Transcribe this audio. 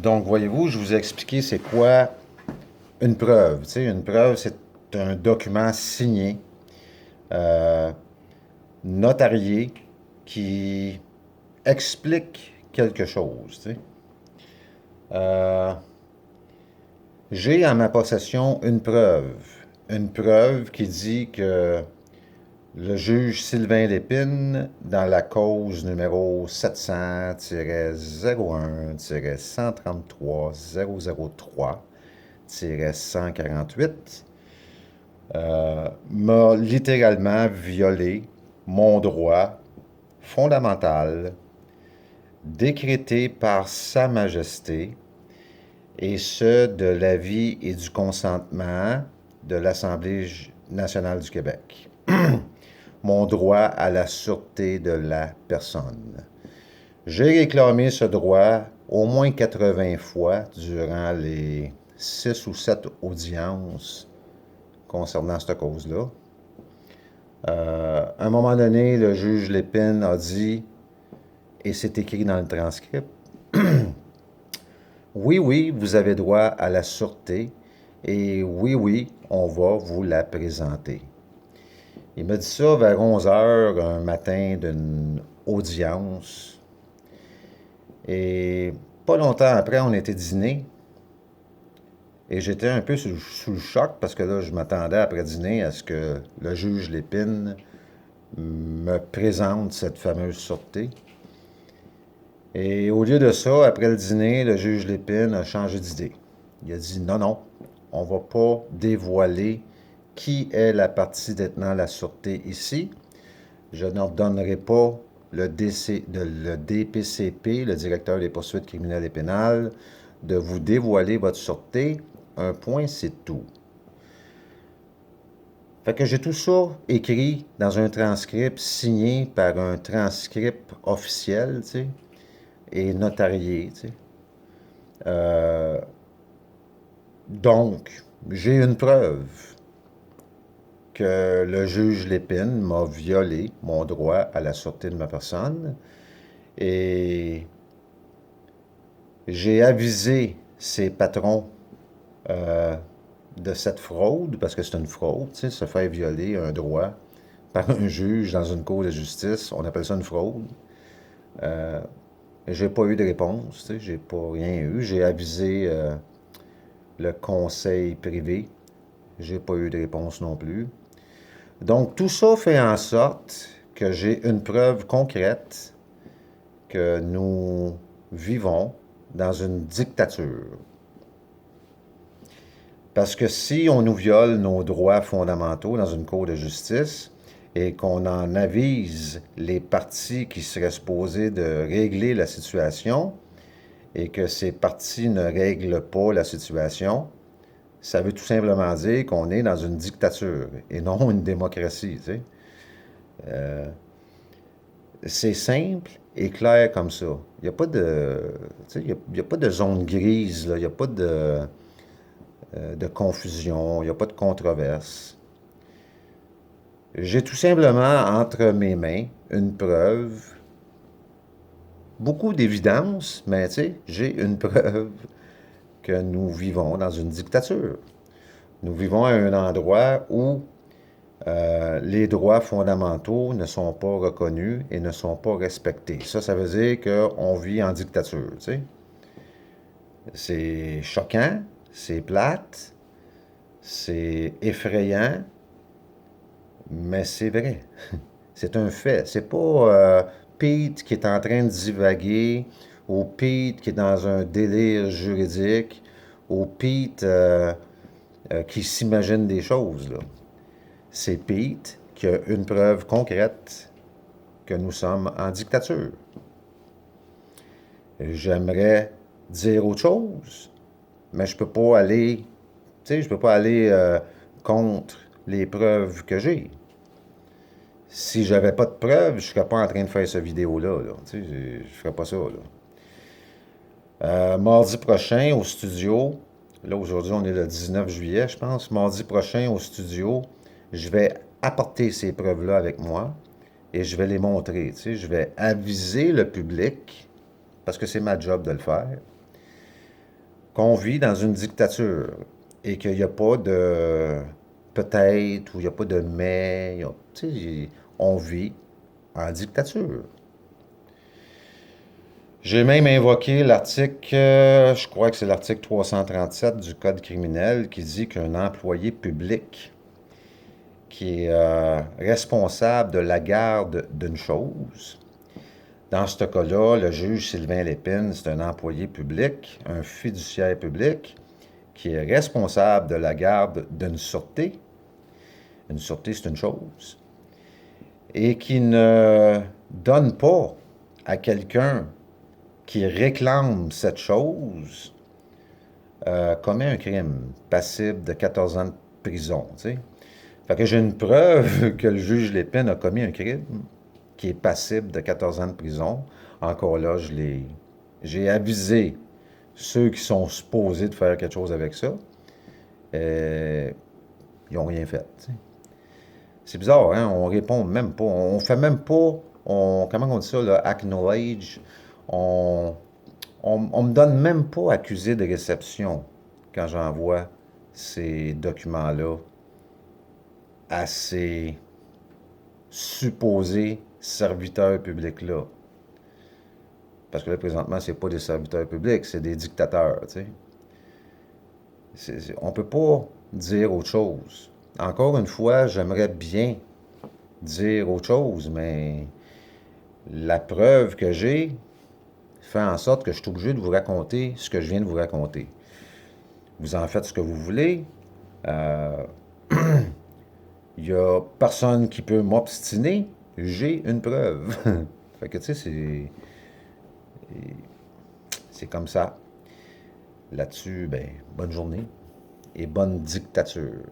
Donc, voyez-vous, je vous ai expliqué c'est quoi une preuve. Tu sais, une preuve, c'est un document signé, euh, notarié, qui explique quelque chose. Tu sais. Euh, j'ai en ma possession une preuve qui dit que le juge Sylvain Lépine, dans la cause numéro 700-01-133-003-148, m'a littéralement violé mon droit fondamental décrété par Sa Majesté, et ce, de l'avis et du consentement de l'Assemblée nationale du Québec. Mon droit à la sûreté de la personne. J'ai réclamé ce droit au moins 80 fois durant les 6 ou 7 audiences concernant cette cause-là. À un moment donné, le juge Lépine a dit, et c'est écrit dans le transcript, oui, oui, vous avez droit à la sûreté, et oui, oui, on va vous la présenter. Il m'a dit ça vers 11 heures un matin d'une audience. Et pas longtemps après, on était dîner. Et j'étais un peu sous le choc parce que là, je m'attendais après dîner à ce que le juge Lépine me présente cette fameuse sûreté. Et au lieu de ça, après le dîner, le juge Lépine a changé d'idée. Il a dit non, non, on ne va pas dévoiler qui est la partie détenant la sûreté ici. Je n'ordonnerai pas le DPCP, le directeur des poursuites criminelles et pénales, de vous dévoiler votre sûreté. Un point, c'est tout. Fait que j'ai tout ça écrit dans un transcript signé par un transcript officiel, tu sais, et notarié, tu sais. Euh, donc, j'ai une preuve que le juge Lépine m'a violé mon droit à la sûreté de ma personne et j'ai avisé ses patrons euh, de cette fraude, parce que c'est une fraude, tu sais, se faire violer un droit par un juge dans une cour de justice, on appelle ça une fraude. Euh, j'ai pas eu de réponse, tu sais, j'ai pas rien eu. J'ai avisé le conseil privé, j'ai pas eu de réponse non plus. Donc tout ça fait en sorte que j'ai une preuve concrète que nous vivons dans une dictature. Parce que si on nous viole nos droits fondamentaux dans une cour de justice et qu'on en avise les parties qui seraient supposées de régler la situation et que ces parties ne règlent pas la situation, ça veut tout simplement dire qu'on est dans une dictature et non une démocratie. Tu sais. C'est simple et clair comme ça. Il n'y a pas de, tu sais, il y a pas de zone grise, là. Il n'y a pas de confusion, il n'y a pas de controverse. J'ai tout simplement entre mes mains une preuve, beaucoup d'évidence, mais tu sais, j'ai une preuve que nous vivons dans une dictature. Nous vivons à un endroit où les droits fondamentaux ne sont pas reconnus et ne sont pas respectés. Ça veut dire qu'on vit en dictature, tu sais. C'est choquant, c'est plate, c'est effrayant, mais c'est vrai. C'est un fait. C'est pas Pete qui est en train de divaguer, ou Pete qui est dans un délire juridique, ou Pete qui s'imagine des choses, là. C'est Pete qui a une preuve concrète que nous sommes en dictature. J'aimerais dire autre chose, mais je peux pas aller, tu sais, je peux pas aller contre les preuves que j'ai. Si j'avais pas de preuves, je serais pas en train de faire cette vidéo-là. Là. Tu sais, je ferais pas ça. Là. Mardi prochain au studio, là aujourd'hui on est le 19 juillet, je pense. Mardi prochain au studio, je vais apporter ces preuves-là avec moi et je vais les montrer. Tu sais, je vais aviser le public, parce que c'est ma job de le faire. qu'on vit dans une dictature et qu'il n'y a pas de peut-être ou il n'y a pas de mais. Tu sais, on vit en dictature. J'ai même invoqué l'article, je crois que c'est l'article 337 du Code criminel qui dit qu'un employé public qui est responsable de la garde d'une chose, dans ce cas-là, le juge Sylvain Lépine, c'est un employé public, un fiduciaire public, qui est responsable de la garde d'une sûreté. Une sûreté, c'est une chose. Et qui ne donne pas à quelqu'un qui réclame cette chose commet un crime passible de 14 ans de prison. Tu sais. Fait que j'ai une preuve que le juge Lépine a commis un crime qui est passible de 14 ans de prison. Encore là, j'ai avisé ceux qui sont supposés de faire quelque chose avec ça. Ils n'ont rien fait. Tu sais. C'est bizarre, hein? On répond même pas. On fait même pas. Comment on dit ça, là? Acknowledge. On, on me donne même pas accusé de réception quand j'envoie ces documents-là à ces supposés serviteurs publics-là. Parce que là, présentement, c'est pas des serviteurs publics, c'est des dictateurs, tu sais. On peut pas dire autre chose. Encore une fois, j'aimerais bien dire autre chose, mais la preuve que j'ai fait en sorte que je suis obligé de vous raconter ce que je viens de vous raconter. Vous en faites ce que vous voulez. Il n'y a personne qui peut m'obstiner. J'ai une preuve. Fait que, tu sais, c'est comme ça. Là-dessus, ben, bonne journée et bonne dictature.